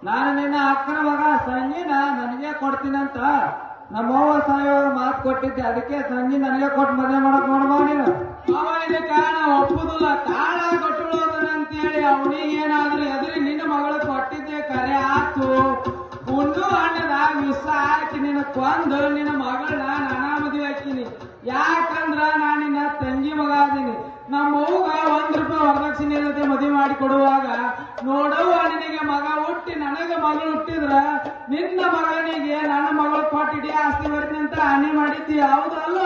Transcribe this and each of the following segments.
ನಾನು ನಿನ್ನ ಅಕ್ಕನ ಮಗ ಸಂಗೀನ ನನಗೆ ಕೊಡ್ತೀನಂತ ನಮ್ಮವ್ವ ಸಾಯೋರು ಮಾತು ಕೊಟ್ಟಿದ್ದೆ, ಅದಕ್ಕೆ ಸಂಗಿ ನನಗೆ ಕೊಟ್ಟು ಮದುವೆ ಮಾಡಕ್ ನೋಡ್ಬಾ ನೀನು. ಅವ ಇದಕ್ಕ ನಾ ಒಪ್ಪುದಿಲ್ಲ, ತಾಳ ಕೊಟ್ಟುಳೋದನಂತೇಳಿ ಅವನಿಗೆ ಏನಾದ್ರೂ ಎದುರಿ ನಿನ್ನ ಮಗಳು ಕೊಟ್ಟಿದ್ದೆ ಕರೆ ಆತು. ಉಂಡು ಹಣ್ಣದಾಗ ವಿಷ ಹಾಕಿ ನಿನ್ನ ಕೊಂದು ನಿನ್ನ ಮಗಳನ್ನ ನಾನಾ ಮದುವೆ ಹಾಕಿನಿ. ಯಾಕಂದ್ರ ನಾನು ನಿನ್ನ ತಂಗಿ ಮಗ ಅದೀನಿ. ನಮ್ಮ ಅವ್ಗ ₹1 ವರದಕ್ಷಿಣೆ ಇಲ್ಲದೆ ಮದುವೆ ಮಾಡಿ ಕೊಡುವಾಗ ನೋಡವ್ವ ನಿನಗೆ ಮಗ ಹುಟ್ಟಿ ನನಗೆ ಮಗಳು ಹುಟ್ಟಿದ್ರ ನಿನ್ನ ಮಗನಿಗೆ ನನ್ನ ಮಗಳು ಕೊಟ್ಟಿಡಿ ಆಸ್ತಿ ಬರ್ತೀನಿ ಅಂತ ಹಾನಿ ಮಾಡಿದ್ದಿ, ಹೌದಲ್ಲ?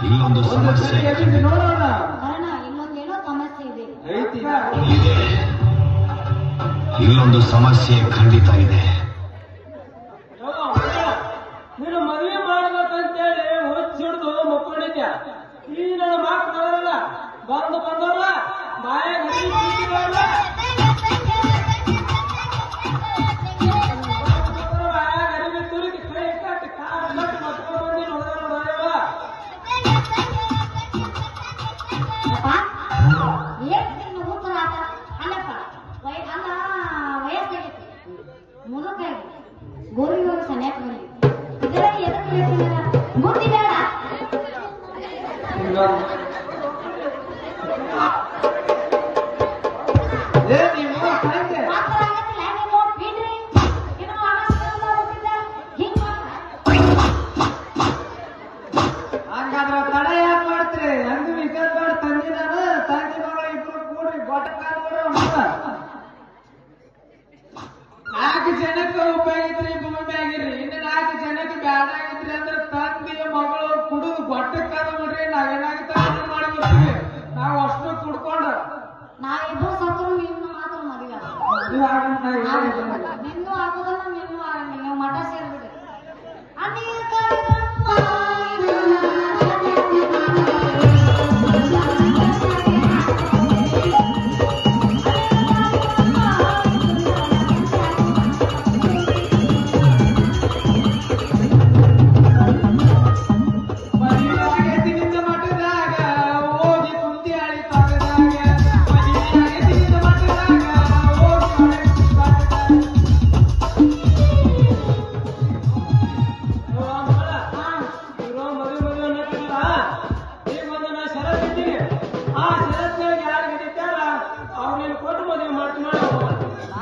ಇಲ್ಲೊಂದು ಸಮಸ್ಯೆ ನೋಡೋಣ, ಇಲ್ಲೊಂದೇನೋ ಸಮಸ್ಯೆ ಇದೆ. ಇಲ್ಲೊಂದು ಸಮಸ್ಯೆ ಖಂಡಿತ ಇದೆ. ನೀನು ಮದುವೆ ಮಾಡ್ಬೇಕಂತೇಳಿ ಹುಚ್ಚಿಡ್ದು ಮುಕ್ಕೊಂಡಿದ್ಯ. ಈ ನನ್ನ ಮಕ್ಕಳು ಬರಲ್ಲ, ಬಂದವಲ್ಲ ಬಾಯಾಗ ಅರಿವಿ ತುರುಕಿ ಕೈ ಕಟ್ಟಿ ಕಾಲು ಕಟ್ಟಿ ಮಕ್ಕಳು ಬಂದಿ ನೋಡಿದ್ರೆ ಬಾಯವ ಉತ್ತರ ಆಟ ಅಲ್ಲಪ್ಪ. ಅಲ್ಲ ವಯಸ್ಸಾಗೈತಿ, ಮುದುಕಾಗಿ ಗೋರಿಗೆ ಸನ್ಯಾಕ ಬಂದಿ ಇದರಲ್ಲಿ ಎದಕ್ಕೆ ಬುದ್ಧಿ ಬೇಡ. ಹಂಗಾದ್ರ ತಡ ಯಾಕೆ ಮಾಡ್ತೀರಿ? ಹಂಗ ವಿಕಲ್ ಮಾಡಿ ತಂದಿ ನಾನು ತಂಗಿ ಮಗಳು ಇಬ್ರು ಕೂಡಿ ಗೊಟ್ಟಕ 4 ಜನಕ್ಕೆ ಉಪಯೋಗಿತ್ರಿ ಭೂಮಿ ಆಗಿರ್ರಿ. ಇನ್ನು 4 ಜನಕ್ಕೆ ಬ್ಯಾಡ ಆಗಿದ್ರಿ ಅಂದ್ರೆ ತಂದೆ ಮಗಳು ಕುಡಿದು ಗೊಟ್ಟಕ್ಕಾದ ಬಿಡ್ರಿ. ನಾವೇನಾಗುತ್ತೆ ಮಾಡ್ಬಿಡ್ತೀವಿ. ನಾವು ಅಷ್ಟು ಕುಡ್ಕೊಂಡು ನಾವಿಬ್ರು ಸತ್ರು ಇನ್ನು ಮಾತ್ರ ಮದುವೆ ನಿನ್ನೂ ಆಗೋದಲ್ಲ, ನಿನ್ನೂ ಆಗಂಗಿಲ್ಲ. ನೀವು ಮಠ ಸೇರ್ಬಿಡ್ರಿ.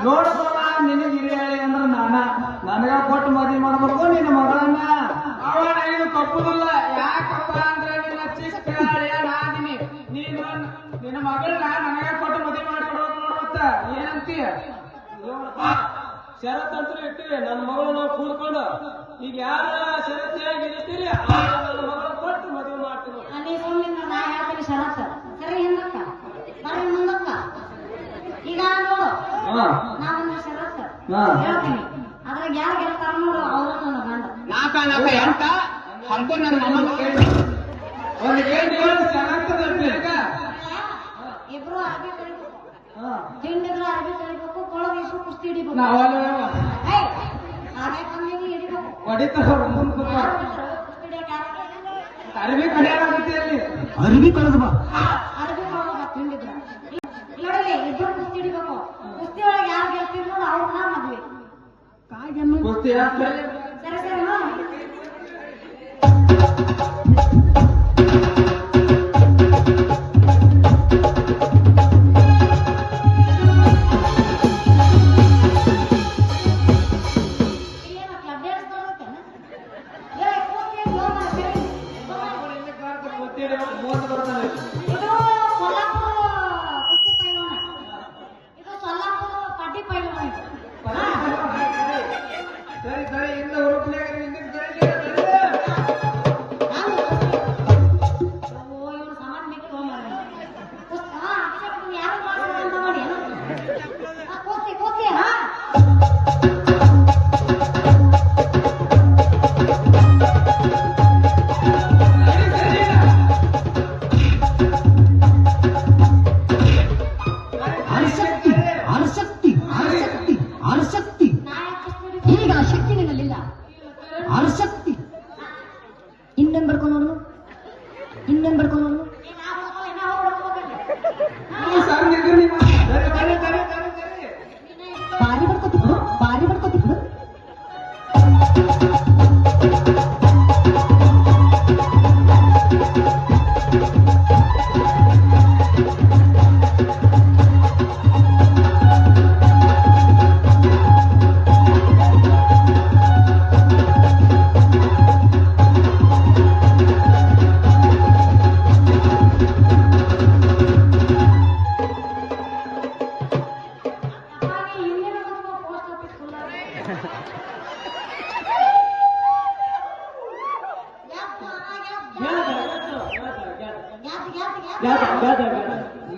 ನೋಡಪ್ಪ, ನಿನಗೆ ಹಿರಿಯ ಹೇಳಿ ಅಂದ್ರ ನನಗ ಕೊಟ್ಟು ಮದುವೆ ಮಾಡ್ಬೇಕು ನಿನ್ನ ಮಗಳನ್ನ. ಅವನ ಇದು ತಪ್ಪುದಿಲ್ಲ. ಯಾಕಪ್ಪ ಅಂದ್ರೆ ನಿನ್ನ ಚಿಕ್ಕ ನಾದಿನಿ, ನೀನು ನಿನ್ನ ಮಗಳನ್ನ ನನಗೆ ಕೊಟ್ಟು ಮದುವೆ ಮಾಡಿಕೊಡೋದು ನೋಡುತ್ತ ಏನಂತೀಯ? ಷರತ್ತಂತೂ ಇಟ್ಟಿವಿ. ನನ್ನ ಮಗಳು ನಾವು ಕೂತ್ಕೊಂಡು ಈಗ ಯಾರ ಷರತ್ತಿಯಾಗಿ ಇರ್ತೀರಿ ನನ್ನ ಮಗಳು ಕೊಟ್ಟು ಮದುವೆ ಮಾಡ್ತೀವಿ. ನೀ ಸುಮ್ಮನೆ ನಾ ಹೇಳ್ತೀನಿ ಷರತ್ತು ಸರಿ. ಹಿಂದಕ್ಕ ಬರೀ ಮುಂದಕ್ಕ. ಈಗ ನೋಡು, ನಾವೊಂದು ಷರತ್ತು ಹೇಳ್ತೀನಿ, ಅದ್ರಾಗ ಯಾರು ಗೆಲ್ತಾರ ನೋಡು ಅವರು ನನ್ನ ಗಂಡ. 4 ಎಂಟ ಹಂಗೂ ನನ್ನ ಮಗಳು ಕೇಳಿ ಒಂದು ಗೇಟ್ ಷರತ್ತದ ಇಬ್ರು ಅರ್ಬಿ ಕಳಿಬೇಕು ಹಾ ತಿಂಡಿದ್ರು ಅರ್ಬಿ ಕಳಿಬೇಕು ಕೊಳಗೇಸು ಕುಸ್ತಿ ಹಿಡಿಬೇಕು ನಾವಲ್ಲ ಏಯ್ ಹಾಗೆ ಕಮ್ಮಿಗೆ ಹಿಡಿಬೇಕು ಹೊಡಿತಾರ ಮುಂದ್ ಯಾರು ಬಿಡ್ತಾರೆ? ಕುಸ್ತಿ ಹಿಡಿಯಕ್ಕೆ ಯಾರು ಬಿಡ್ತಾರೆ? ಅರ್ಬಿ ಕಡಿಯಾಗತ್ತೆ ಅಲ್ಲಿ ಅರಿವಿ ಕಳೆದ ಬಾ ಅರ್ಬಿ ಕೊಳಗ ತಿಂಡಿದ್ರು ನೋಡಿ ಇಬ್ಬರು ಕುಸ್ತಿ ಹಿಡಿಬೇಕು ಕುಸ್ತಿ ಒಳಗೆ ಯಾರು ಗೆಲ್ತೀರಿ ನೋಡು ಅವ್ರನ್ನ ಮದ್ವೆ ಕುಸ್ತಿ ಯಾಕೆ ಸರಿ ಸರಿ ಹಾ ಮೂವತ್ತು ಬರ್ತಾನೆ ಇದು ಕೊಲ್ಲಾಪುರ ಕುಸ್ತಿ ಪೈಲ್ವಾನ ಇದು ಸೊಲ್ಲಾಪುರ ಪಡ್ಡಿ ಪೈಲ್ವಾನ ಇದು ಸರಿ ಸರಿ ಇಂದ ಹುರುಪ್ನಾಗ ಹಿಂದಿನ ಸರಿ ಇವ್ರು ಸಾಮಾನ್ ಬೇಕು ತಗೊಂಡ್ಬರ್ರಿ. ಹಾ ಅಕ್ಷರ ಯಾರು ಮಾಡ್ತಾರೆ ಅಂತ ಮಾಡಿ ಕೂತಿ ಕೂತಿ ಹಾ ಅಣಶಕ್ತಿ ಅಣಶಕ್ತಿ ಅಣಶಕ್ತಿ ಅಣಶಕ್ತಿ ನಾಯಕ ಕುಸ್ತಿ ಹಿಡಿದು ಈಗ ಆ ಶಕ್ತಿ ನಿನ್ನಲ್ಲಿಲ್ಲ ಅಣಶಕ್ತಿ ಇನ್ನೊಂದು ಬರ್ಕೊಂಡು ನೋಡು ಇನ್ನೊಂದು ಬರ್ಕೊಂಡು ನೋಡು ಸರ್ ನಿಂದ್ರಿ ನೀವು ಸರಿ ಸರಿ ಸರಿ ಸರಿ ಸರಿ ಬಾರಿ ಬಡ್ಕೋತಿ ಬಿಡು ಬಾರಿ ಬಡ್ಕೋತಿ ಬಿಡು ಪೋಸ್ಟ್ ಆಫೀಸ್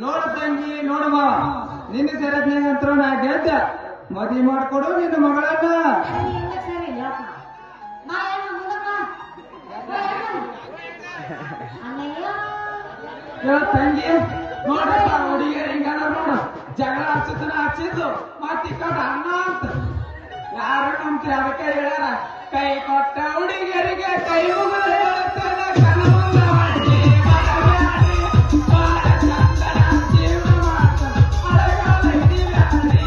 ನೋಡ ತಂಗಿ ನೋಡ ಮಾವ ನಿನ್ನ ಸೆರತ್ನಾಗ ಅಂತ ನಾ ಗೆದ್ದ ಮದ್ವಿ ಮಾಡ್ಕೊಡು ನಿನ್ನ ಮಗಳನ್ನ ಹೇಳ ತಂಗಿ ನೋಡಪ್ಪ ಹುಡುಗಿಯರ್ ಹಿಂಗಲ್ಲ ನೋಡು ಜಗಳ ಹಚ್ಚತನ ಹಚ್ಚಿದ್ದು ಮತ್ತ್ ಈ ಕಡೆ ಅಣ್ಣ ಅಂತ ಯಾರು ನಂಬ್ತಿ ಅದಕ್ಕೆ ಹೇಳ್ಯಾರ ಕೈ ಕೊಟ್ಟ ಹುಡುಗಿಯರಿಗೆ ಕೈ ಮುಗಿದು ಹೇಳುತ್ತೇನೆ ಕನವನ್ನ ಮಾಡಿ ಬರಬ್ಯಾಡಿ, ಬಾಳ ಚಂದನ ಜೀವನ ಮಾಡ್ತಾನೆ, ಅಳಗಾಲ ಹಿಡಿಬ್ಯಾಡಿ.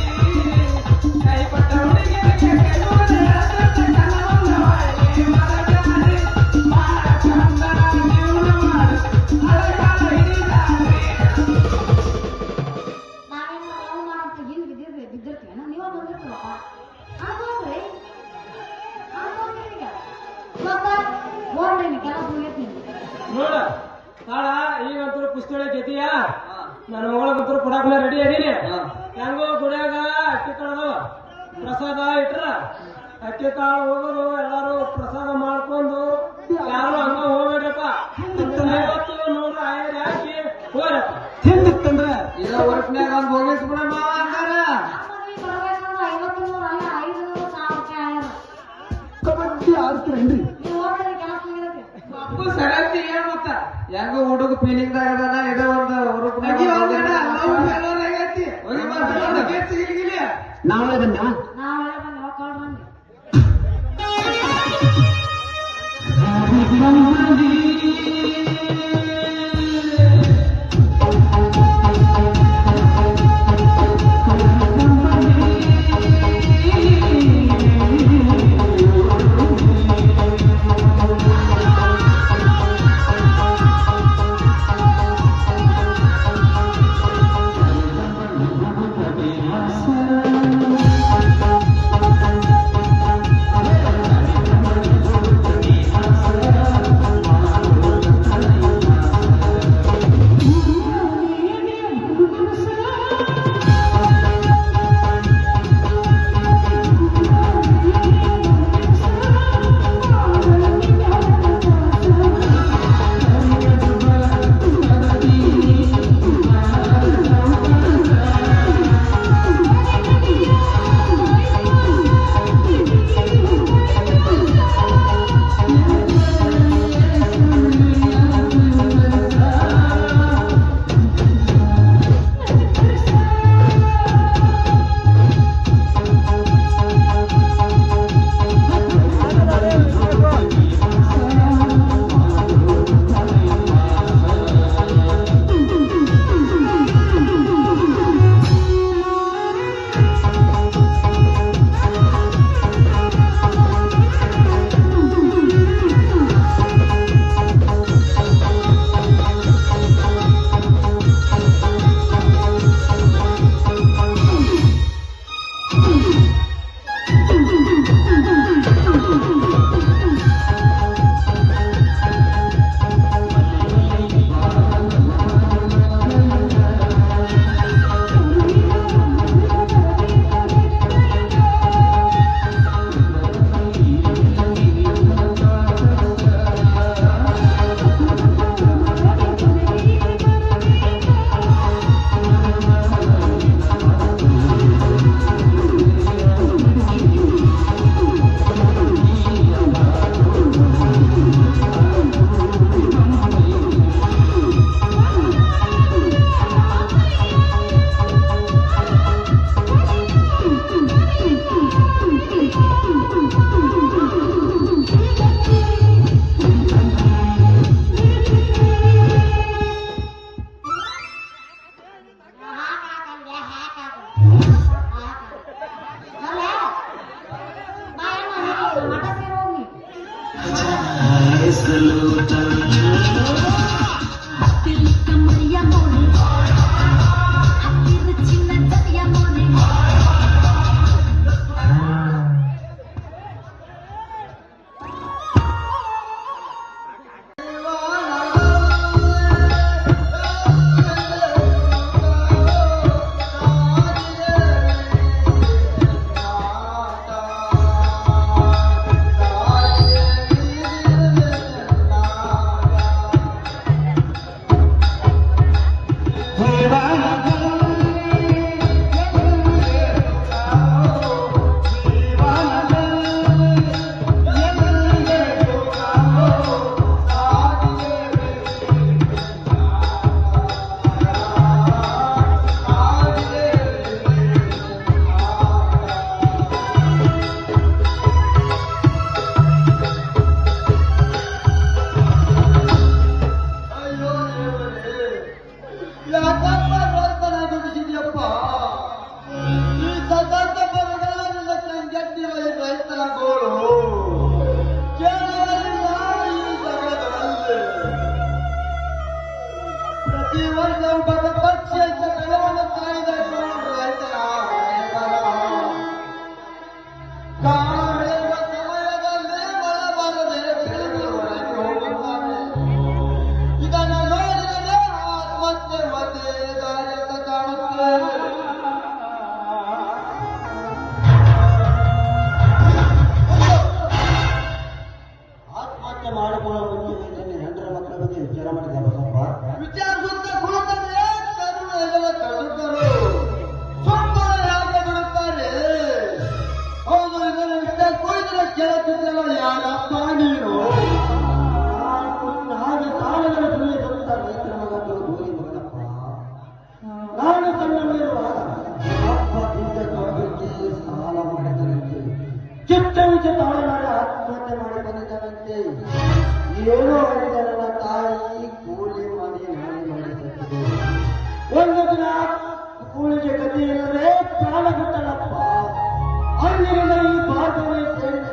ಕೈ ಕೊಟ್ಟ ಹುಡುಗಿಯರಿಗೆ ಕೈ ಮುಗಿದು ಹೇಳುತ್ತೇನೆ ಕನವನ್ನ ಮಾಡಿ ಬರಬ್ಯಾಡಿ, ಬಾಳ ಚಂದನ ಜೀವನ ಮಾಡಿ ಅಳಗಾಲ ಹಿಡಿಬ್ಯಾಡಿ. ಬಿದ್ದಿರ್ತೀವಿ ನೀವ ಬಂದಿರ್ತೀವಪ್ಪ ಅನ್ಕೋದ್ರಿ ಅನ್ಕೋದ್ರಿ ಕೆಲಸ ಮುಗಿರ್ತೀನಿ ನೋಡ ತಾಳ ಈಗ ಒಂಥರ ಕುಸ್ತಿ ಒಳಗೆ ಗೆದ್ದಿಯಾ ನನ್ನ ಮಗಳ ಒಂಥರ ಕೊಡಾಕನ ರೆಡಿ ಅದೀನಿ ಹೆಂಗೋ ಗುಡಿಯಾಗ ಅಕ್ಕಿ ಕಾಳದವ ಪ್ರಸಾದ ಇಟ್ರ ಅಕ್ಕಿ ಕಾಳು ಹೋಗೋದು ಎಲ್ಲಾರು ಪ್ರಸಾದ ಮಾಡ್ಕೊಂಡು ಯಾರು ಹಂಗ ಹೋಗ್ಬೇಡ್ರಪ್ಪ ಇವತ್ತು ನೋಡ್ರ ಆಯರ್ ಹಾಕಿ ಹೋಗ್ರಪ್ಪ ಹೆಂಗಿತ್ತಂದ್ರ ಇದ ವರ್ಷನ್ಯಾಗ ಒಂದ್ ಹೋಗಿಸ್ಬಿಡ ಮಾವ ಅಂದಾರ ಬರ್ಬೇಕಂದ್ರೆ 50 ಅಲ್ಲ 500 1,000 ರೂಪಾಯಿ ಆಗ್ಯಾರ ಕಬಡ್ಡಿ ಆಡ್ತೀರೇನ್ರಿ ನೀವು ಹೋಗ್ರಿ ಕೆಲಸ ಮುಗಿದೈತಿ ಅಪ್ಪು ಸರತಿ ಏನ್ ಮತ್ತ ಹೆಂಗ ಹುಡುಗ ಫೀಲಿಂಗ್ ದಾಗದಾನ ಇದ ಒಂದು ಅಕ್ಕಿ ಹುರುಪ್ನಾಗ ಒಂದ್ ಜನ ಲವ್ ಫೇಲ್ಯೂರ್ ಆಗೈತಿ ಹೋಗಿ ಬರ್ತಾನ. ಗೆಚ್ಚ ಗಿಲಿಗಿಲಿ ನಾಳೆ ಬಂದ್ಯಾ ನಾವು ಒಳ್ಳೆ ಬಂದು ಹೋಗ್ಕೊಳ್ರಿ ಿ ಏನೋ ನನ್ನ ತಾಯಿ ಕೂಲಿ ಮಾಡಿ ನಾಳೆ ಮಾಡಿ ಒಂದು ದಿನ ಕೂಲಿಗೆ ಗತಿ ಇಲ್ಲದೆ ಪ್ರಾಣ ಬಿಟ್ಟಲ್ಲಪ್ಪ. ಅಲ್ಲಿಂದ ಈ ಭಾರತದಲ್ಲಿ ಸೇರಿದ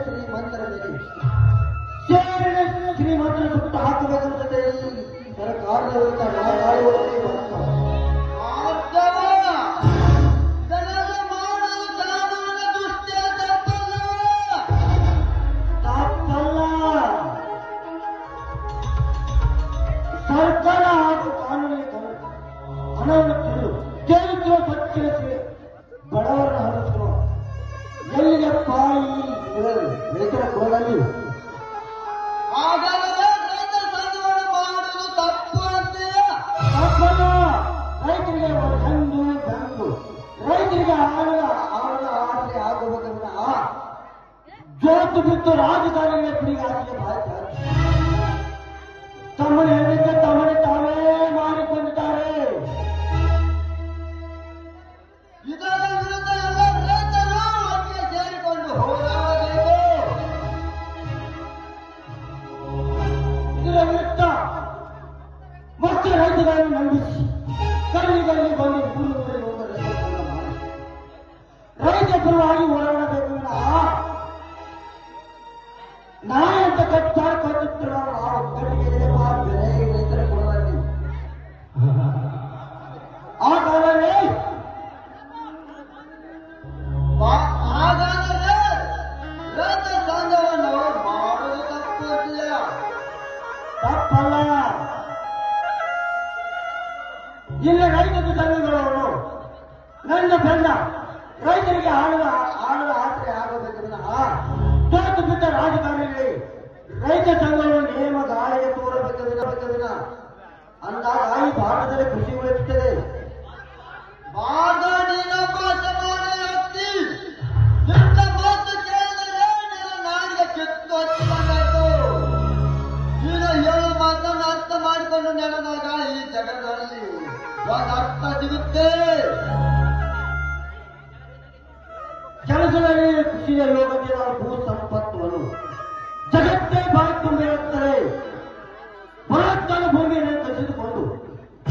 ಶ್ರೀಮಂತರ ಸುತ್ತ ಹಾಕಬೇಕಂತದೆ ಈ ಸರ್ಕಾರದ ಸರ್ಕಾರ ಹಾಗೂ ಕಾನೂನಿಗೆ ಹಣವನ್ನು ತಿಳಿದು ಕೇಳುತ್ತಿರುವ ಪಕ್ಷಕ್ಕೆ ಬಡವರನ್ನು ಹರಿಸುವ ಎಲ್ಲಿಗೆ ಪಾಯಿ ರೈತರ ಕೊಡಲಿ ರೈತರಿಗೆ ಒಂದು ಬ್ಯಾಂಕು ರೈತರಿಗೆ ಆಳದ ಆಸರೆ ಆಗುವುದರಿಂದ ಜೋತು ಬಿದ್ದು ರಾಜಕಾರಣಿಗಳ ಪಿಡಿಗಾಸಿಗೆ ಭಾಷೆ ತಮ್ಮನ ಹೇಳಿದ್ದ ತಮ್ಮನೆ ತಾವೇ ಮಾಡಿಕೊಂಡಿದ್ದಾರೆ. ಇದರ ವಿರುದ್ಧ ಎಲ್ಲ ರೈತರು ಒಟ್ಟಿಗೆ ಸೇರಿಕೊಂಡು ಹೋರಾಡಬೇಕು. ಇದರ ವಿರುದ್ಧ ಮತ್ತೆ ರೈತಗಳನ್ನು ನಂಬಿಸಿ ಕಲ್ಲಿಗಳಲ್ಲಿ ಬಂದು ಪೂರ್ವದಲ್ಲಿ ಹೋದ ರೈತ ಪರವಾಗಿ ಹೋರಾಡಬೇಕು. ನಾಳೆ ಅಂತ ಕಟ್ಟುತ್ತಿರುವ ರೈತರ ಕೊಡಲಿ ಆ ಕಾಲದಲ್ಲಿ ರೈತ ಸಂಘವನ್ನು ಮಾಡುವುದು ತಪ್ಪಲ್ಲ. ಇಲ್ಲಿ ರೈತ ಸಂಘಗಳವರು ನನ್ನ ಬೆಂಡ ರೈತರಿಗೆ ಆಳದ ಆಸರೆ ಆಗಬೇಕೆಂದ ತೋತು ಬಿದ್ದ ರಾಜಕಾರಣಿಗಳಿಗೆ ರೈತ ಸಂಘಗಳು ನೇಮ ಗಾಳಿಗೆ ತೋರಬೇಕವಿನ ಅಂದಾಗ ಈ ಭಾರತದಲ್ಲಿ ಕೃಷಿ ಉಳಿಯುತ್ತದೆ. ನಾಡಿಗೆ ಕಿತ್ತು ಹಚ್ಚಿಕೊಂಡಾಯ್ತು. ಈಗ ಹೇಳು ಮಾತನ್ನು ಅರ್ಥ ಮಾಡಿಕೊಂಡು ನಡೆದಾಗ ಈ ಜಗದಲ್ಲಿ ಒಂದು ಅರ್ಥ ಸಿಗುತ್ತೆ. ಕೆಲಸದಲ್ಲಿ ಕೃಷಿಯ ಲೋಕದ ಭೂ ಸಂಪತ್ತುಗಳು ಜಗತ್ತೇ ಬಾಯಿ ತುಂಬಿರುತ್ತದೆ. ಬಲಾತ್ಕಾರ ಭೂಮಿಯನ್ನು ಕಸಿದುಕೊಂಡು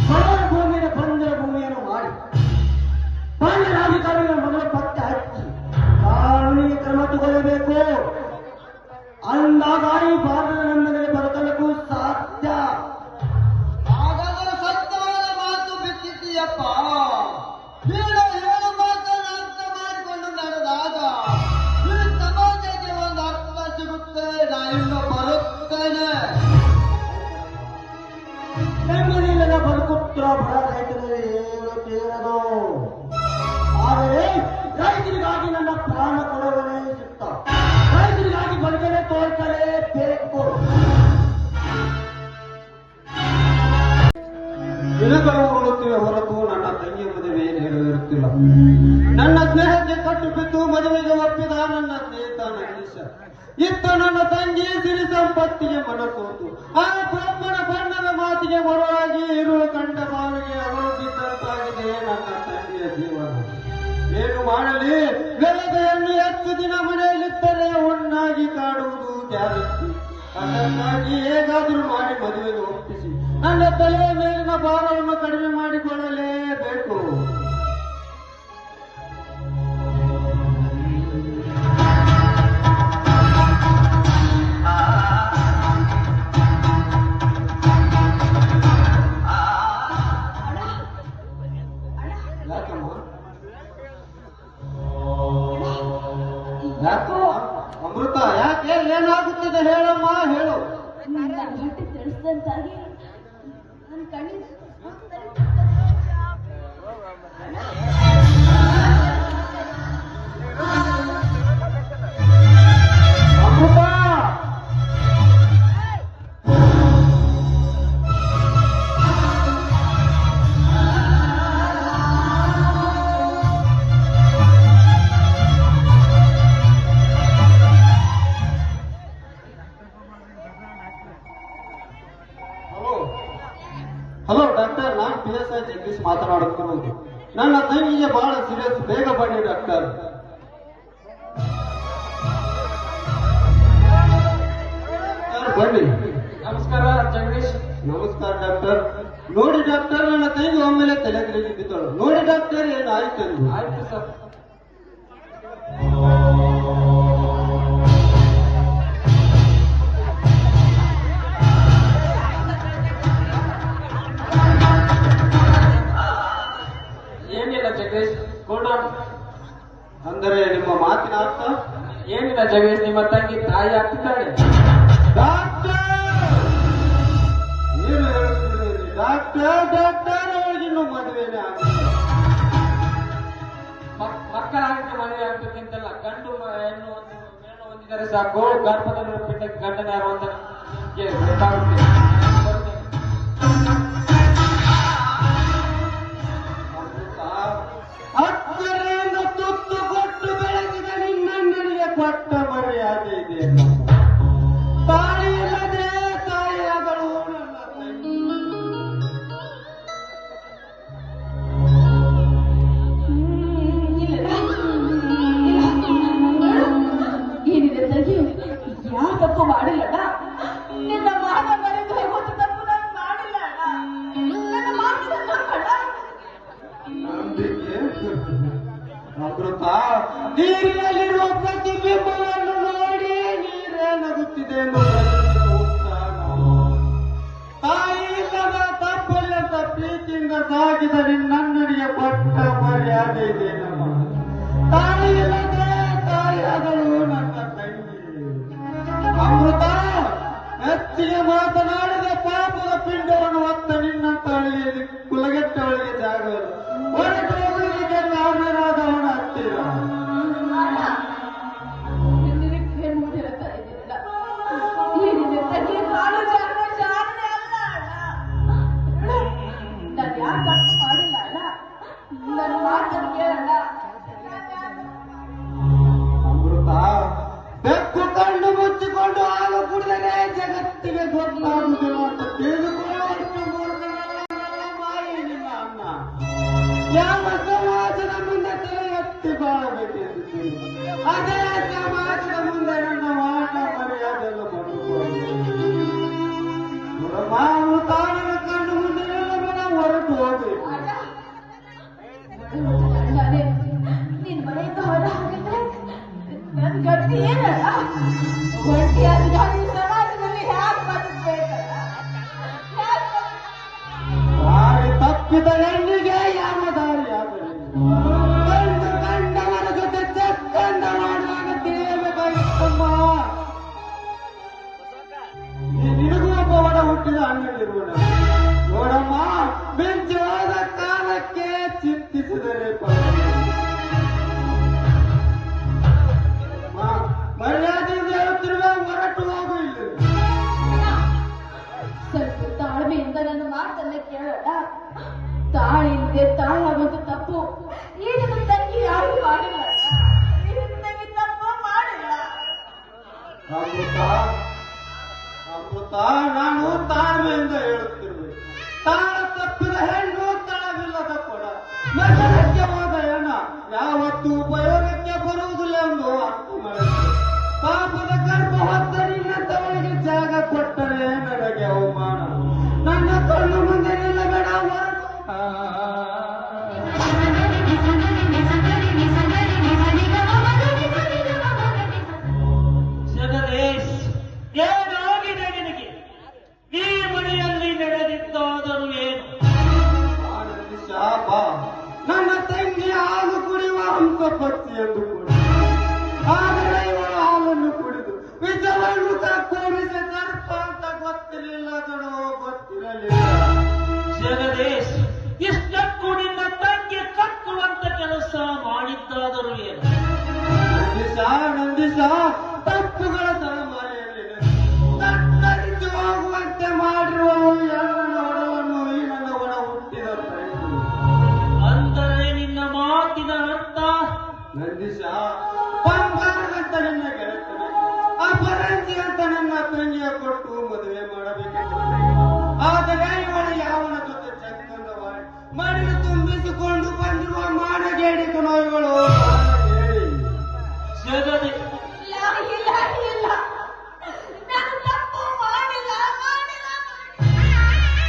ಬಡವರ ಭೂಮಿಯನ್ನು ಬಂದರ ಭೂಮಿಯನ್ನು ಮಾಡಿ ಬಂದ ರಾಜಕಾರಣಿಗಳ ಮೊದಲ ಪತ್ತೆ ಹಚ್ಚಿ ಕಾನೂನಿಗೆ ಕ್ರಮ ತಗೊಳ್ಳಬೇಕು. ಅಂದಾಗ ಈ ಭಾರತದ ನೆಮ್ಮದಿಯಲ್ಲಿ ಬದುಕಬೇಕು. ನೀನು ಹೇಳು ಮಾತನ್ನು ಅರ್ಥ ಮಾಡಿಕೊಂಡು ನಡೆದಾಗ ಈ ಸಮಾಜಕ್ಕೆ ಒಂದು ಅರ್ಥ ಸಿಗುತ್ತೆ. ನಾ ಇನ್ನು ಬರುತ್ತೇನೆ. ನೆಮ್ಮದಿಯಿಲ್ಲದ ಬದುಕುತ್ತಿರ ಬಡ ರೈತರಲ್ಲಿ ಏನು ತೀರದು. ಆದರೆ ರೈತರಿಗಾಗಿ ನನ್ನ ಪ್ರಾಣ ಕೊಡೋದನೇ ಸಿಕ್ತ. ರೈತರಿಗಾಗಿ ಬದುಕನೆ ತೋರಿಸಲೇಬೇಕು. ದಿನಗಳು ಉರುಳುತ್ತಿವೆ ಹೊರತು ನನ್ನ ತಂಗಿ ಮದುವೆ ನೆರವೇರುತ್ತಿಲ್ಲ. ನನ್ನ ಸ್ನೇಹಕ್ಕೆ ಕಟ್ಟು ಬಿದ್ದು ಮದುವೆಗೆ ಒಪ್ಪಿದ ನನ್ನ ಸ್ನೇಹಿತ ನಂದೀಶ ಇತ್ತ ನನ್ನ ತಂಗಿ ಸಿರಿ ಸಂಪತ್ತಿಗೆ ಮನಸೋತು. ಆ ಬ್ರಹ್ಮನ ಬಣ್ಣದ ಮಾತಿಗೆ ಮರುವಾಗಿ ಇರುಳು ಕಂಡ ಬಾವಿಗೆ ಅವಳು ಬಿದ್ದಂತಾಗಿದೆ ನನ್ನ ತಂಗಿಯ ಜೀವನ. ಏನು ಮಾಡಲಿ? ಬೆಳಗ್ಗೆಯನ್ನು ಹೆಚ್ಚು ದಿನ ಮನೆಯಲ್ಲಿದ್ದರೆ ಹುಣ್ಣಾಗಿ ಕಾಡುವುದು ಗ್ಯಾರಂಟಿ. ಅದಕ್ಕಾಗಿ ಹೇಗಾದರೂ ಮಾಡಿ ಮದುವೆಗೆ ಒಪ್ಪಿಸಿ ನನ್ನ ತಲೆಯ ಮೇಲಿನ ಭಾರವನ್ನು ಕಡಿಮೆ ಮಾಡಿಕೊಳ್ಳಲೇಬೇಕು. ಯಾಕೋ ಅಮೃತ, ಯಾಕೆ? ಏನಾಗುತ್ತಿದೆ ಹೇಳಮ್ಮ, ಹೇಳು. ನನ್ನ ಹೊಟ್ಟೆ ತಿಳಿಸಿದಂತಾಗಿ ನನ್ನ ಕಣ್ಣಿನ ಅಮೃತ, ಹಲೋ ಡಾಕ್ಟರ್, ನಾನು PSI ಜಗದೀಶ್ ಮಾತನಾಡುತ್ತಿರುವುದು. ನನ್ನ ತಂಗಿಗೆ ಬಹಳ ಸೀರಿಯಸ್, ಬೇಗ ಬನ್ನಿ ಡಾಕ್ಟರ್. ಬನ್ನಿ. ನಮಸ್ಕಾರ ಜಗದೀಶ್. ನಮಸ್ಕಾರ ಡಾಕ್ಟರ್. ನೋಡಿ ಡಾಕ್ಟರ್, ನನ್ನ ತಂಗಿ ಒಮ್ಮೆಲೆ ತಲೆ ತಿರುಗಿ ಬಿದ್ದಳು. ನೋಡಿ ಡಾಕ್ಟರ್, ಏನಾಯ್ತು ಎಂದು. ಆಯ್ತು ಸರ್. ಏನಿಲ್ಲ ಜಗದೀಶ್, ಕೂಡೋಣ. ಅಂದರೆ ನಿಮ್ಮ ಮಾತಿನ ಅರ್ಥ? ಏನಿಲ್ಲ ಜಗದೀಶ್, ನಿಮ್ಮ ತಂಗಿ ತಾಯಿ ಆಗ್ತಿದ್ದಾಳೆ. ಡಾಕ್ಟರ್, ಏನು ಹೇಳುತ್ತಿದ್ದೀರಿ ಡಾಕ್ಟರ್? ಡಾಕ್ಟರ್, ಅವಳಿಗಿನ್ನೂ ಮದುವೆನೇ ಆಗಿಲ್ಲ. ಮಕ್ಕಳಾಗಿ ಮದುವೆ ಆಗ್ಬೇಕಂತಲ್ಲ, ಗಂಡು ಹೆಣ್ಣು ಹೊಂದಿದರೆ ಸಾಕು. ಗರ್ಭದಲ್ಲಿ ಬಿಟ್ಟಕ್ಕೆ ಗಂಡನ ಯಾರು ಅಂತ ಗೊತ್ತಾಗುತ್ತೆ. ಅಕ್ಕರೆಯಿಂದ ತುತ್ತು ಕೊಟ್ಟು ಬೆಳೆಸಿದ ನಿನ್ನಣ್ಣನಿಗೆ ಕೊಟ್ಟ ಮರ್ಯಾದೆ ಇದೆ. ತಾಯಿ ಇಲ್ಲದೆ ತಾಯಿಯಾಗಳು ನನ್ನ ತಂಗಿ. ಏನಿದೆ ತಂಗಿ, ಯಾವ ತಪ್ಪು ಮಾಡಿಲ್ಲಣ್ಣ. ನಿನ್ನ ಮಾನ ಮರೆತು ಹೋಗುವಂತ ತಪ್ಪು ನಾನು ಮಾಡಿಲ್ಲ ಅಣ್ಣ. ನನ್ನ ಮಾತಿನ ನಂಬಣ್ಣ. ನಂಬಿಕೆ ಅಮೃತ, ನೀರಿನಲ್ಲಿರುವ ಪ್ರತಿಬಿಂಬವನ್ನು ನೋಡಿ ನೀರೇ ನಗುತ್ತಿದೆ ಎಂದು ತಾಯಿ ಇಲ್ಲದ ತಪ್ಪಲ್ಲದ ಪ್ರೀತಿಯಿಂದ ಸಾಗಿದ ನಿನ್ನಣ್ಣನಿಗೆ ಕೊಟ್ಟ ಮರ್ಯಾದೆ ಇದೆ ನಮ್ಮ. ತಾಯಿ ಇಲ್ಲದೆ ತಾಯಿಯಾದಳು ನನ್ನ ತಂಗಿ. ಅಮೃತ, ಹೆಚ್ಚಿಗೆ ಮಾತನಾಡಿದ ಪಾಪದ ಪಿಂಡವನ್ನು ಹೊತ್ತ ನಿನ್ನಂತವಳಿಗೆ ಕುಲಗೆಟ್ಟವಳಿಗೆ ಜಾಗವಿಲ್ಲ. ಹೊರಟು ಹೋಗಲಿಕ್ಕೆ ನಾವೇನಾದವನ ಹತ್ತಿರ. ನಿನಗೆ ಹೇಳ್ತಾ ಇದ್ದೀರಲ್ಲ, ಏನಿದೆ ತಂಗಿ, ಕಾಲು ಜಾರನೆ ಅಲ್ಲ ಅಣ್ಣ. ನಾನು ಯಾರು ತಪ್ಪು ಮಾಡಿಲ್ಲ ಅಣ್ಣ. ನನ್ನ ಮಾತನ್ನು ಕೇಳಣ್ಣ. ಅಮೃತ, ಬೆಕ್ಕು ಕಣ್ಣು ಮುಚ್ಚಿಕೊಂಡು ಹಾಲು ಕುಡಿದರೆ ಜಗತ್ತಿಗೆ ಗೊತ್ತಾಗುವುದಿಲ್ಲ ಅಂತ ತಿಳಿದುಕೊಳ್ಳುವಷ್ಟು ಮೂರ್ಖನಲ್ಲ ಮಾಯಿ ನಿನ್ನ ಅಣ್ಣ. ಯಾವ ಸಮಾಜದ ಮುಂದೆ ತಲೆ ಎತ್ತಿ ಬಾಳಬೇಕೆಂದು ಅದೇ ಸಮಾಜದ ಮುಂದೆ ನನ್ನ ಮಾಟ ಮರ್ಯಾದೆಲ್ಲ ಅಮೃತ, ನನ್ನ ಕಣ್ಣು ಮುಂದೆ ಹೊರಟು ಹೋಗಬೇಕು. ಅಣ್ಣನೇ, ನಿನ್ ಮನೆಯಿಂದ ಹೊರ ಹಾಕಿದ್ರೆ ನನ್ನ ಗತಿ ಏನಲ್ಲ? ಒಂಟಿಯಾದ ಈ ಸಮಾಜದಲ್ಲಿ ಹ್ಯಾಕ್ ಬದುಕ್ಬೇಕಲ್ಲ? ದಾರಿ ತಪ್ಪಿದ ಹೆಣ್ಣಿಗೆ ಯಾವ ಚಿಂತಿಸಿದರೆ ಮರ್ಯಾದೆಯಿಂದ ಹೇಳುತ್ತಿರುವ ಹೊರಟು ಹೋಗು ಇಲ್ಲಿ. ಸ್ವಲ್ಪ ತಾಳ್ಮೆಯಿಂದ ನನ್ನ ಮಾತನ್ನ ಕೇಳೋಣ. ತಾಳಿಂದೆ ತಾಳಾಗೋದು ತಪ್ಪು. ಈ ನನ್ನ ತಂಗಿ ಯಾರು ಮಾಡಿಲ್ಲ. ಈ ನನ್ನ ತಂಗಿ ತಪ್ಪು ಮಾಡಿಲ್ಲ. ಅಮೃತ, ನಾನು ತಾಳ್ಮೆಯಿಂದ ಹೇಳುತ್ತಿರುವೆ. ತಾಳ ತಪ್ಪಿದ ಹೆಣ್ಣು ತಾಳವಿಲ್ಲದ ಕೊಡ. ಮರಣಕ್ಕೆ ಹೋದ ಹೆಣ್ಣ ಯಾವತ್ತೂ ಉಪಯೋಗಕ್ಕೆ ಬರುವುದಿಲ್ಲ ಎಂದು ಅರ್ಥ ಮಾಡಿದೆ. ಪಾಪದ ಗರ್ಭ ಹೊತ್ತ ನಿನ್ನಂತವರಿಗೆ ಜಾಗ ಕೊಟ್ಟರೆ ನನಗೆ ಅವಮಾನ. ನನ್ನ ಕಣ್ಣು ಮುಂದೆ ನಿಲ್ಲಬೇಡ. ಜಗದೀಶ್, ಏನಾಗಿದೆ ನಿನಗೆ? ಈ ಮನೆಯಲ್ಲಿ ನಡೆದಿದ್ದಾದರೂ ಏನು? ಶಾಪ. ನನ್ನ ತಂಗಿ ಹಾಲು ಕುಡಿಯುವ ಹಂಸ ಪಕ್ಷಿ ಎಂದು ಕುಡಿ. ಆದರೆ ಇವಳು ಹಾಲನ್ನು ಕುಡಿದು ವಿಷವನ್ನು ಕೂರಿಸಿ ಸರ್ಪ ಅಂತ ಗೊತ್ತಿರಲಿಲ್ಲ ಕಣೋ, ಗೊತ್ತಿರಲಿಲ್ಲ. ಜಗದೀಶ್, ಇಷ್ಟಕ್ಕೂ ನಿನ್ನ ತಂಗಿ ಕಕ್ಕುವಂತ ಕೆಲಸ ಮಾಡಿದ್ದಾದರೂ ಏನು? ನಂದಿಸ ತಪ್ಪುಗಳ ತಲೆಮಾರಿಯಲ್ಲಿ ತತ್ತರಿಸಿ ಹೋಗುವಂತೆ ಮಾಡಿರುವವು ನನ್ನ ಒಡವನ್ನು ಈ ನನ್ನ ಒಡ ಹುಟ್ಟಿದ ತಂಗಿ. ಅಂದರೆ ನಿನ್ನ ಮಾತಿನ ಅರ್ಥ? ನಂದಿಸ, ಬಂಗಾರದಂತ ನಿನ್ನ ಗೆಳತನ ಅಪರಂಜಿ ಅಂತ ನನ್ನ ತಂಗಿಯ ಕೊಟ್ಟು ಮದುವೆ ಮಾಡಬೇಕಿತ್ತು. ಆದರೆ ಇವಳು ಯಾವನ ಜೊತೆ ಚಂದವಾಗಿ ಮಡಿಲು ತುಂಬಿಸಿಕೊಂಡು ಬಂದಿರುವ ಮಾನಗೇಡಿಕನೋ ಇವಳು. ಜಗದೀಶ್, ಇಲ್ಲ, ನಾನು ತಪ್ಪು ಮಾಡಿಲ್ಲ.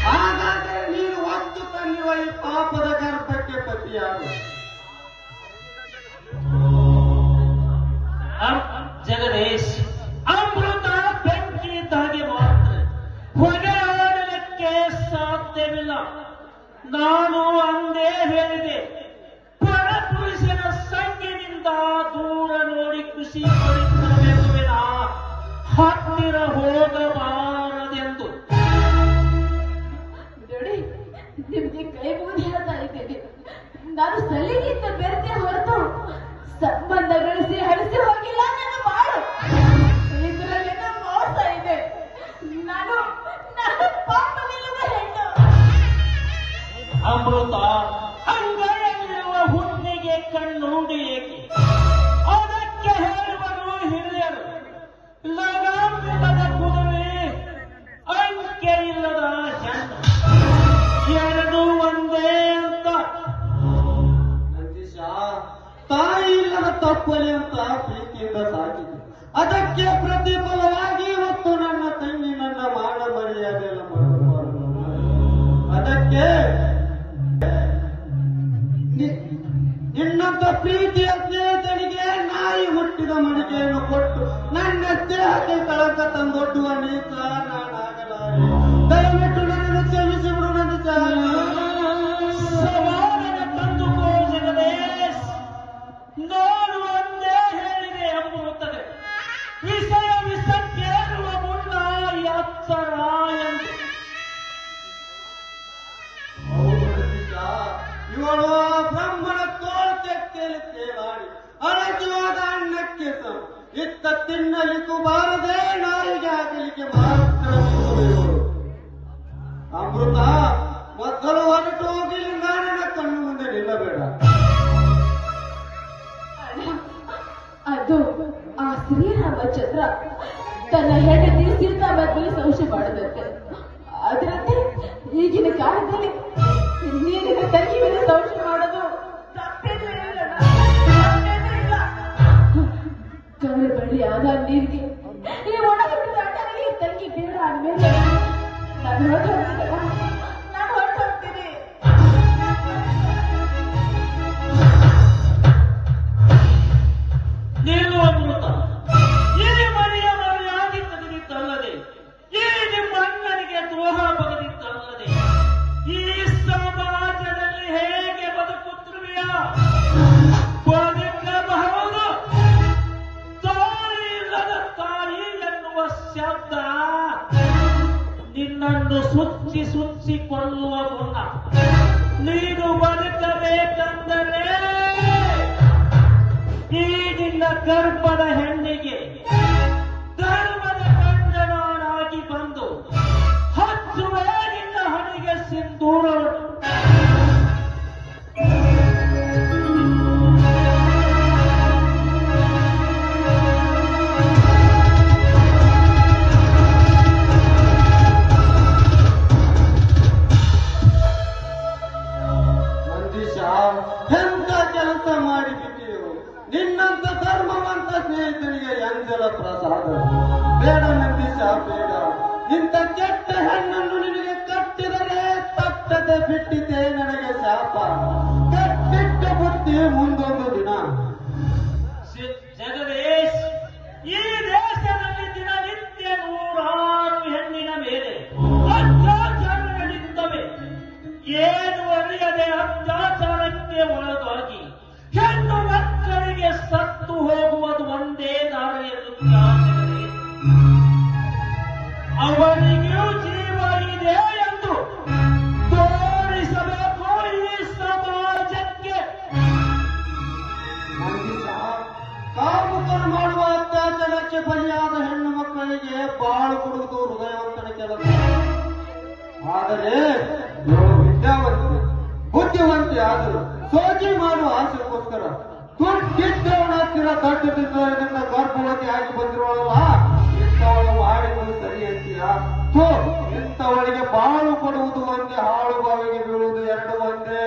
ಹಾಗಾದರೆ ನೀನು ಹೊತ್ತು ತಂದಿರುವ ಈ ಪಾಪದ ಗರ್ಭಕ್ಕೆ ಪತಿಯಾರು. ಜಗದೀಶ್, ಅಮೃತ ಬೆಂಕಿ ಇದ್ದಾಗೆ ಮಾತ್ರ ಹೊಗೆ ಆಡಲಿಕ್ಕೆ ಸಾಧ್ಯವಿಲ್ಲ. ನಾನು ಅಂದೇ ಹೇಳಿದೆ, ಪರಪುರುಷನ ಸಂಗಿನಿಂದ ದೂರ ನೋಡಿ ಖುಷಿ ಪಡಿಸಬೇಕು ವಿನ ಹತ್ತಿರ ಹೋಗಬಾರದೆಂದು. ನೋಡಿ, ನಿಮ್ಗೆ ಕೈ ಮುಗಿದು ಹೇಳ್ತಾ ಇದ್ದೇನೆ. ನಾನು ಸಲಿಗಿಂತ ಬೆರೆತೆ ಹೊರತು ಸಂಬಂಧ ಗಳಿಸಿ ಹರಿಸಿ ಹೋಗಿಲ್ಲ. ನನ್ನ ಮಾಡು ಇದರಲ್ಲಿ ಮೋಸ ಇದೆ. ನಾನು ಪಾಪವಿಲ್ಲದ ಹೆಣ್ಣು. ಅಮೃತ, ಅಂಗೈಯಲ್ಲಿರುವ ಹುಣ್ಣಿಗೆ ಕಣ್ಣುಂಡಿ ಏಕೆ? ಅದಕ್ಕೆ ಹೇಳುವರು ಹಿರಿಯರು, ಲಗಾಮಿಲ್ಲದ ಕುದುರೆ, ಅಂಕೆ ಇಲ್ಲದ ಹೆಣ್ಣು, ಎರಡು ಒಂದೇ ಅಂತ. ನಂದೀಶ, ತಾಯಿ ಇಲ್ಲದ ತಪ್ಪಲಿ ಅಂತ ಪ್ರೀತಿಯಿಂದ ಸಾಕಿದೆ. ಅದಕ್ಕೆ ಪ್ರತಿಫಲವಾಗಿ ಇವತ್ತು ನನ್ನ ತಂಗಿ ನನ್ನ ಮಾನ ಮರ್ಯಾದೆಲ್ಲ ಮಾಡಬಾರದು. ಅದಕ್ಕೆ ನಿನ್ನಂತ ಪ್ರೀತಿಯ ಸ್ನೇಹಿತನಿಗೆ ನಾಯಿ ಹುಟ್ಟಿದ ಮಡಿಕೆಯನ್ನು ಕೊಟ್ಟು ನನ್ನ ದೇಹಕ್ಕೆ ಕಳಂಕ ತಂದೊಡ್ಡುವ ನೀತ ನಾನಾಗಲಾರೆ. ದಯವಿಟ್ಟು ನನ್ನನ್ನು ಕ್ಷಮಿಸಿ ಬಿಡು ನಂದಿಸ. ಸಮಾಧಾನ ತಂದುಕೋ ಜಗದೀಶ್. ನೋಡು ಒಂದೇ ಹೇಳಿದೆ ಅಮೃತಗೆ, ವಿಷಯ ಕೇಳುವ ಮುನ್ನ ಎಚ್ಚರ ಎಂದು. ಇವಳು ಬ್ರಹ್ಮಣ ತೋಳ್ತೆಕ್ಕೇಲಿ ತೇಲಾಡಿ ಅಳಜುವಾದ ಅನ್ನಕ್ಕೆ ಇತ್ತ ತಿನ್ನಲಿಕ್ಕೂ ಬಾರದೆ ನಾಯಿಗೆ ಹಾಕಲಿಕ್ಕೆ ಮಾತ್ರ ಇವಳು. ಅಮೃತ, ಮೊದಲು ಹೊರಟು ಹೋಗಿ ನನ್ನ ಕಣ್ಣು ಮುಂದೆ ನಿಲ್ಲಬೇಡ. ಅದು ಆ ಶ್ರೀರಾಮಚಂದ್ರ ತನ್ನ ಹೆಂಡತಿ ಸೀತಾ ಮದುವೆ ಸಂಶಯ ಮಾಡದಂತೆ. ಅದರಂತೆ ಈಗಿನ ಕಾಲದಲ್ಲಿ ನೀರಿನ ತಂಗಿ ಮೇಲೆ ಸಂಶಯ ಮಾಡೋದು ತಪ್ಪೇನೂ ಇಲ್ಲ. ಕಳೆ ಬಳ್ಳಿ ಆದ ನೀರಿಗೆ ಈ ಒಣ ಹುಟ್ಟಿದ ಅಣ್ಣನಿಗೆ ತಂಗಿ ಬೇಡ ಅಂದ್ಮೇಲೆ ನಾನು ಹೊರಟು ಹೋಗ್ತೀನಿ. ನೀನು ಅಮೃತ, ಈ ಮನೆಯ ಮರ್ಯಾದೆ ತೆಗೆದಿದ್ದಲ್ಲದೆ, ಈ ನಿಮ್ಮ ಅಣ್ಣನಿಗೆ ದ್ರೋಹ ಬಗೆದಿದ್ದಲ್ಲದೆ, ಈ ಸಮಾಜದಲ್ಲಿ ಹೇಗೆ ಬದುಕುತ್ತಿರುವೆಯ? ಬದುಕಬಹುದು. ತಾಯಿ ಇಲ್ಲದ ತಾಯಿ ಎನ್ನುವ ಶಬ್ದ ನಿನ್ನನ್ನು ಸುಚ್ಚಿ ಕೊಲ್ಲುವ ಮುನ್ನ ನೀನು ಬದುಕಬೇಕಂತ ಗರ್ಭದ ಹೆಣ್ಣಿಗೆ ಧರ್ಮದ ಕಂದನಾಗಿ ಬಂದು ಹಚ್ಚುವೆ ನಿನ್ನ ಹಣೆಗೆ ಸಿಂಧೂರವನ್ನು. ಎಂತ ಕೆಲಸ ಮಾಡಿಬಿಟ್ಟಿಯು. ನಿನ್ನಂತ ಧರ್ಮವಂತ ಸ್ನೇಹಿತನಿಗೆ ಎಂದೆಲ್ಲ ಪ್ರಸಾದ. ಬೇಡ ನಂದೀಶ, ಬೇಡ. ಇಂಥ ಕೆಟ್ಟ ಹೆಣ್ಣನ್ನು ನಿನಗೆ ಕಟ್ಟಿದರೆ ತಟ್ಟದೆ ಬಿಟ್ಟಿದೆ ನನಗೆ ಶಾಪ. ಕಟ್ಟಿಟ್ಟ ಬುದ್ಧಿ ಮುಂದೊಂದು ದಿನ. ಜಗದೀಶ್, ಈ ದೇಶದಲ್ಲಿ ದಿನನಿತ್ಯ ನೂರಾರು ಹೆಣ್ಣಿನ ಮೇಲೆ ಅತ್ಯಾಚಾರ ನಡೆಯುತ್ತವೆ. ಏನು ಅರಿಯದೆ ಅತ್ಯಾಚಾರಕ್ಕೆ ಒಳಗಾಗಿ ಹೆಣ್ಣು ಮಕ್ಕಳಿಗೆ ಸತ್ತು ಹೋಗುವುದು ಒಂದೇ ದಾರಿ ಎನ್ನುತ್ತಾರೆ. ಅವರಿಗೂ ಜೀವ ಇದೆ ಎಂದು ತೋರಿಸಬೇಕು ಈ ಸಮಾಜಕ್ಕೆ. ಕಾಮುಕರು ಮಾಡುವ ಅತ್ಯಾಚಾರಕ್ಕೆ ಬಲಿಯಾದ ಹೆಣ್ಣು ಮಕ್ಕಳಿಗೆ ಬಾಳು ಕೊಡುವುದು ಹೃದಯವಂತನ ಕೆಲಸ. ಆದರೆ ವಿದ್ಯಾವಂತೆ ಬುದ್ಧಿವಂತೆ ಆದರೂ ಸೋಜಿ ಮಾಡುವ ಆಸೆಗೋಸ್ಕರ ದುಡ್ಡಿದ್ದವನ ಹತ್ತಿರ ತಟ್ಟುತ್ತಿದ್ದರಿಂದ ಗರ್ಭವತಿ ಆಗಿ ಬಂದಿರೋಳಲ್ಲ, ಇಂಥವಳು ಮಾಡಿದ್ದು ಸರಿ ಅಂತೀಯ? ಇಂಥವಳಿಗೆ ಬಾಳು ಕೊಡುವುದು ಒಂದೇ, ಹಾಳು ಬಾವಿಗೆ ಬೀಳುವುದು ಎರಡು ಒಂದೇ.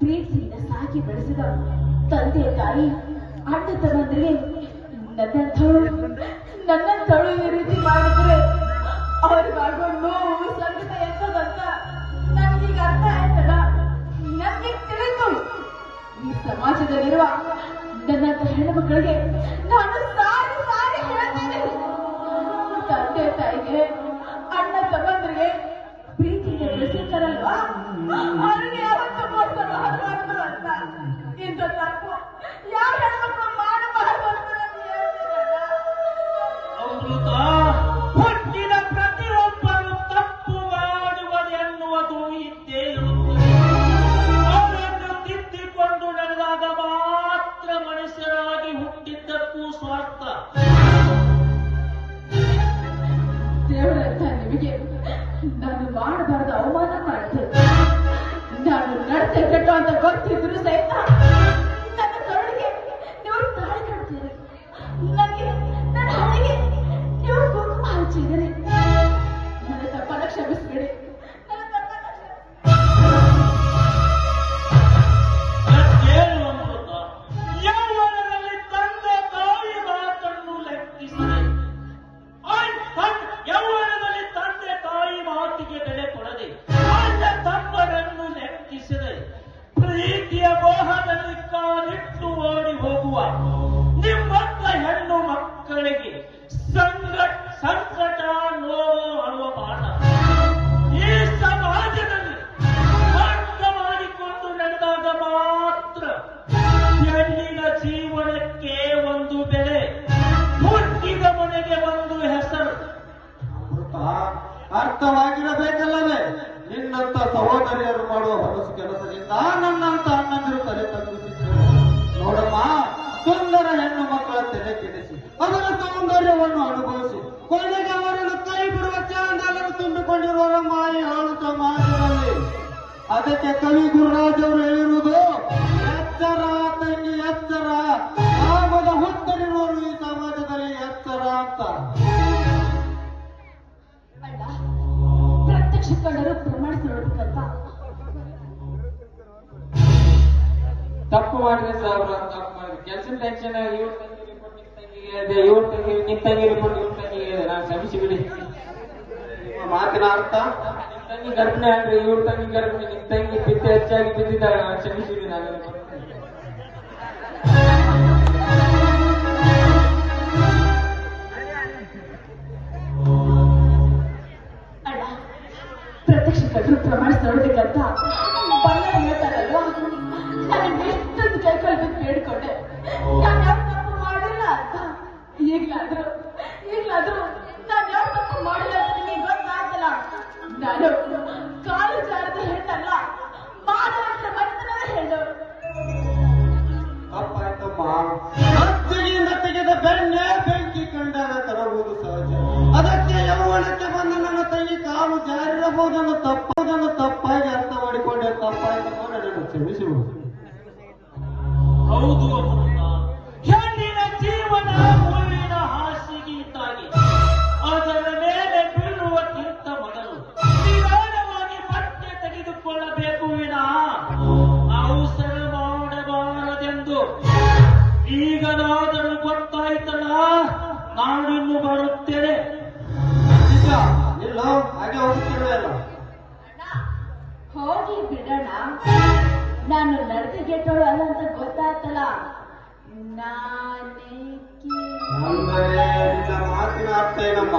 ಪ್ರೀತಿಯಿಂದ ಸಾಕಿ ಬೆಳೆಸಿದ ತಂದೆ ತಾಯಿ ಅಣ್ಣ ತಮ್ಮಂದಿರಿಗೆ ನನ್ನಂಥವಳು ಈ ರೀತಿ ಮಾಡಿದ್ರೆ ಅವ್ರಿಗಾಗೋ ನೋವು ಸಂಕಟ ಎಂತದಂತ ನನಗೀಗ ಅರ್ಥ ಆಯ್ತಲ್ಲ. ನನ್ಗೆ ತಿಳಿತು. ಈ ಸಮಾಜದಲ್ಲಿರುವ ನನ್ನಂತ ಹೆಣ್ಣು ಮಕ್ಕಳಿಗೆ ನಾನು ಸಾರಿ ಸಾರಿ ಹೇಳ್ತೇನೆ, ತಂದೆ ತಾಯಿಗೆ ಅಣ್ಣ ತಮ್ಮಂದಿರಿಗೆ ಪ್ರೀತಿಯಿಂದ ಬೆಳೆಸಿರ್ತಾರಲ್ವಾ, ಅವ್ರಿಗೆ ಯಾವತ್ತೂ ಮೋಸ ಮಾಡಬಾರ್ದು ಅಂತ. ಇಂಥ ತಪ್ಪು ಯಾವ ಹೆಣ್ಮಕ್ಳು ಮಾಡಬಾರ್ದು ಅಂತ ನಾನು ಹೇಳ್ತೇನಲ್ಲ. ಅಮೃತ, ಹುಟ್ಟಿದ ಪ್ರತಿಯೊಬ್ಬರು ತಪ್ಪು ಮಾಡುವುದೆನ್ನುವುದು ಇದ್ದೇ ಇರುತ್ತದೆ. ಅವರನ್ನು ತಿದ್ದಿಕೊಂಡು ನಡೆದಾಗ ಮಾತ್ರ ಮನುಷ್ಯರಾಗಿ ಹುಟ್ಟಿದ್ದಕ್ಕೂ ಸ್ವಾರ್ಥ. ದೇವರಂತ ನಿಮಗೆ ನಾನು ಮಾಡಬಾರ್ದು ಅವಮಾನ ಮಾಡ್ತೇನೆ. ನಾನು ನಡತೆ ಕೆಟ್ಟು ಅಂತ ಗೊತ್ತಿದ್ರು ಸಹಿತ ನನ್ನ ಕರುಳಿಗೆ ನೀವು ತಾಳಿ ಕಟ್ತೀರಿ, ನನಗೆ ನನ್ನ ಹಣೆಗೆ ನೀವು ಕುಂಕುಮ ಹಚ್ಚಿದ್ದೀರಿ. ನನ್ನ ತಪ್ಪನ್ನ ಕ್ಷಮಿಸ್ಬೇಡಿ, ನನ್ನ ತಪ್ಪನ್ನ ಏನು ಅಮೃತ, ಯೌವನದಲ್ಲಿ ತಂದೆ ತಾಯಿ ಮಾತನ್ನು ಲೆಕ್ಕಿಸಿದೆ. ಯೌವನದಲ್ಲಿ ತಂದೆ ತಾಯಿ ಮಾತಿಗೆ ಬೆಲೆ ಕೊಡದೆ ಅಣ್ಣ ತಮ್ಮರನ್ನು ಲೆಕ್ಕಿಸಿದೆ. ಪ್ರೀತಿಯ ಮೋಹದಲ್ಲಿ ಕಾಲಿಟ್ಟು ಓಡಿ ಹೋಗುವ ನಿಮ್ಮಂತ ಹೆಣ್ಣು ಮಕ್ಕಳಿಗೆ ಸಂಕಟ ನೋವು ಅನ್ನುವ ಪಾಠ ಈ ಸಮಾಜದಲ್ಲಿ ಅರ್ಥ ಮಾಡಿಕೊಂಡು ನಡೆದಾಗ ಮಾತ್ರ ಹೆಣ್ಣಿನ ಜೀವನಕ್ಕೆ ಒಂದು ಬೆಲೆ, ಹುಟ್ಟಿದ ಮನೆಗೆ ಒಂದು ಹೆಸರು. ಅರ್ಥವಾಗಿರಬೇಕಲ್ಲವೇ? ನಿನ್ನಂತ ಸಹೋದರಿಯರು ಮಾಡುವ ಹೊಲಸು ಕೆಲಸದಿಂದ ನನ್ನಂತ ಅಣ್ಣಂದಿರು ತಲೆ ತಗ್ಗಿಸಿದ್ರು. ನೋಡಮ್ಮ, ಸುಂದರ ಹೆಣ್ಣು ಮಕ್ಕಳ ತಲೆ ಕೆಡಿಸಿ ಅದರ ಸೌಂದರ್ಯವನ್ನು ಅನುಭವಿಸಿ ಕೊನೆಗೆ ಅವರನ್ನು ಕೈ ಬಿಡುವ ಚಾಂಡಾಲನ್ನು ತುಂಬಿಕೊಂಡಿರುವ ಮಾಯಿ ಹಾಳು ಸಮಾಜದಲ್ಲಿ. ಅದಕ್ಕೆ ಕವಿ ಗುರುರಾಜ್ ಅವರು ಹೇಳಿರುವುದು, ಎಚ್ಚರ ತಂಗಿ ಎಚ್ಚರ, ಕಾಮದ ಹುತ್ತರಿರುವರು ಈ ಸಮಾಜದಲ್ಲಿ ಎಚ್ಚರ ಅಂತ. ಅಣ್ಣ ಪ್ರತ್ಯಕ್ಷ ಕಂಡರು ಪ್ರಮಾಣಿಸಿ ನೋಡ್ಬೇಕಂತ. ತಪ್ಪು ಮಾಡಿದ್ರೆ ಸಾವಿರ ತಪ್ಪು ಮಾಡಿದ್ರೆ ಕೆಲಸ ಟೆನ್ಷನ್ ಇವ್ರ ತಂಗಿ ರಿಪೋರ್ಟ್ ನಿಮ್ ತಂಗಿಗೆ ಹೇಳಿದೆ, ಇವ್ರ ತಂಗಿ ನಿಮ್ ತಂಗಿ ರಿಪೋರ್ಟ್ ಇವ್ರ ತಂಗಿಗೆ ಹೇಳಿದೆ. ನಾನು ಕ್ಷಮಿಸಿ ಬಿಡಿ. ಮಾತಿನ ಅರ್ಥ, ನಿಮ್ ತಂಗಿ ಗರ್ಭಿಣಿ ಅಲ್ರಿ, ಇವ್ರ ತಂಗಿ ಗರ್ಭಿಣಿ. ನಿಮ್ ತಂಗಿ ಪಿತ್ತೆ ಹೆಚ್ಚಾಗಿ ಬಿದ್ದಿದ್ದಾಳೆ. ನಾನು ಕ್ಷಮಿಸಿ ಬಿಡಿ. ನಾನು ಅಣ್ಣ ಪ್ರತ್ಯಕ್ಷ ಕಂಡರು ಪ್ರಮಾಣಿಸಿ ನೋಡ್ಬೇಕಂತ ಬಣ್ಣ ಹೇಳ್ತಾರಲ್ವಾ, ನನಗೆ ಎಷ್ಟೊಂದು ಕೈ ಕಳೆದು ಬೇಡ್ಕೊಂಡೆ. ನಾನು ಯಾವ ತಪ್ಪು ಮಾಡಿಲ್ಲ ಅಂತ. ಈಗ್ಲಾದ್ರೂ ನಾನು ಯಾವ ತಪ್ಪು ಮಾಡಿಲ್ಲ ಅಂತ ನಿಮಗೆ ಗೊತ್ತಾಗ್ತಲ್ಲ. ನಾನು ಕಾಲು ಜಾರದ ಹೆಣ್ಣಲ್ಲ, ಮಾನವಂತ ಮನಸ್ಸಿನ ಹೆಣ್ಣು. ಕ್ಷಮಿಸಬಹುದು. ಹೌದು ಅಮೃತ, ಹೆಣ್ಣಿನ ಜೀವನ ಮುಳ್ಳಿನ ಹಾಸಿಗೆಯಿಂದಾಗಿ ಅದರ ಮೇಲೆ ಬೀಳುವಕ್ಕಿಂತ ಮೊದಲು ನಿಧಾನವಾಗಿ ಬಟ್ಟೆ ತೆಗೆದುಕೊಳ್ಳಬೇಕು ವಿನಃ ಅವಸರ ಮಾಡಬಾರದೆಂದು ಈಗಲಾದರೂ ಗೊತ್ತಾಯ್ತಲ್ಲ. ನಾನಿನ್ನು ಬರುತ್ತೇನೆ. ನಿಜ ಇಲ್ಲ, ಹಾಗೆ ಹೋಗುತ್ತಿರಲಿಲ್ಲ. ಹೋಗಿ ಬಿಡೋಣ. ನಾನು ನಡೆದಿಗೆಟ್ಟೋಳು ಅಲ್ಲ ಅಂತ ಗೊತ್ತಾಯ್ತಲ್ಲ. ನಾನೇಕೆ ಅಂದರೆ ನಿನ್ನ ಮಾತಿನ ಅರ್ಥ ಏನಮ್ಮ?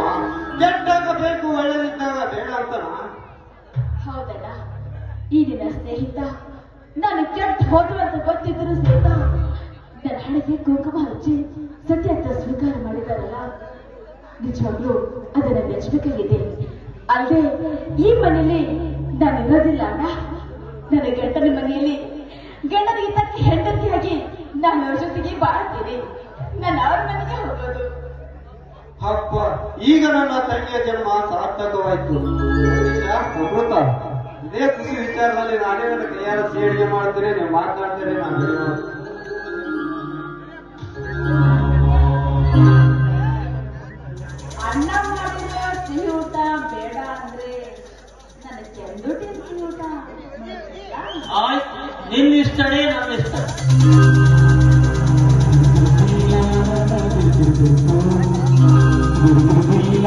ಕೆಟ್ಟಾಗ ಬೇಕು, ಒಳ್ಳೆದಿದ್ದಾಗ ಬೇಡ ಅಂತನ? ಹೌದಣ್ಣ, ಈ ನಿನ್ನ ಸ್ನೇಹಿತ ನಾನು ಕೆಟ್ಟ ಹೋದ್ರು ಅಂತ ಗೊತ್ತಿದ್ರು ಸಹಿತ ನನ್ನ ಹಣೆಗೆ ಕುಂಕುಮ ಹಚ್ಚಿ ಸತ್ಯ ಅಂತ ಸ್ವೀಕಾರ ಮಾಡಿದಾರಲ್ಲ, ನಿಜವಾಗ್ಲೂ ಅದನ್ನ ಮೆಚ್ಚಬೇಕಾಗಿದೆ. ಅಲ್ಲದೆ ಈ ಮನೆಯಲ್ಲಿ ನಾನು ಇರೋದಿಲ್ಲ ಅಣ್ಣ. ನನ್ನ ಗಂಡನ ಮನೆಯಲ್ಲಿ ಗಂಡನಿಗೆ ತಕ್ಕ ಹೆಂಡತಿಯಾಗಿ ನಾನು ಅವ್ರ ಜೊತೆಗೆ ಬಾಳ್ತೀನಿ. ನಾನು ಅವ್ರ ಮನೆಗೆ ಹೋಗೋದು. ಹಬ್ಬ, ಈಗ ನನ್ನ ತಂಗಿಯ ಜನ್ಮ ಸಾರ್ಥಕವಾಯ್ತು. ಅಮೃತ, ಇದೇ ಖುಷಿ ವಿಚಾರದಲ್ಲಿ ನಾನೇ ನನ್ನ ಕೈಯಾರ ಸೇಡಿಗೆ ಮಾಡ್ತೀನಿ, ನೀವು ಮಾತನಾಡ್ತೀರಿ, ನಾನು ಅಣ್ಣ ಮಾಡಿರೋ ಸಿಹಿ ಊಟ ಬೇಡ ಅಂದ್ರೆ ನನಗೆ ಚೆಂದುಟಿನ ಸಿಹಿ ಊಟ ಆಯ್ತು, ನಿನ್ನಿಷ್ಟನೇ ನನ್ನಿಷ್ಟ. ಇಲ್ಲ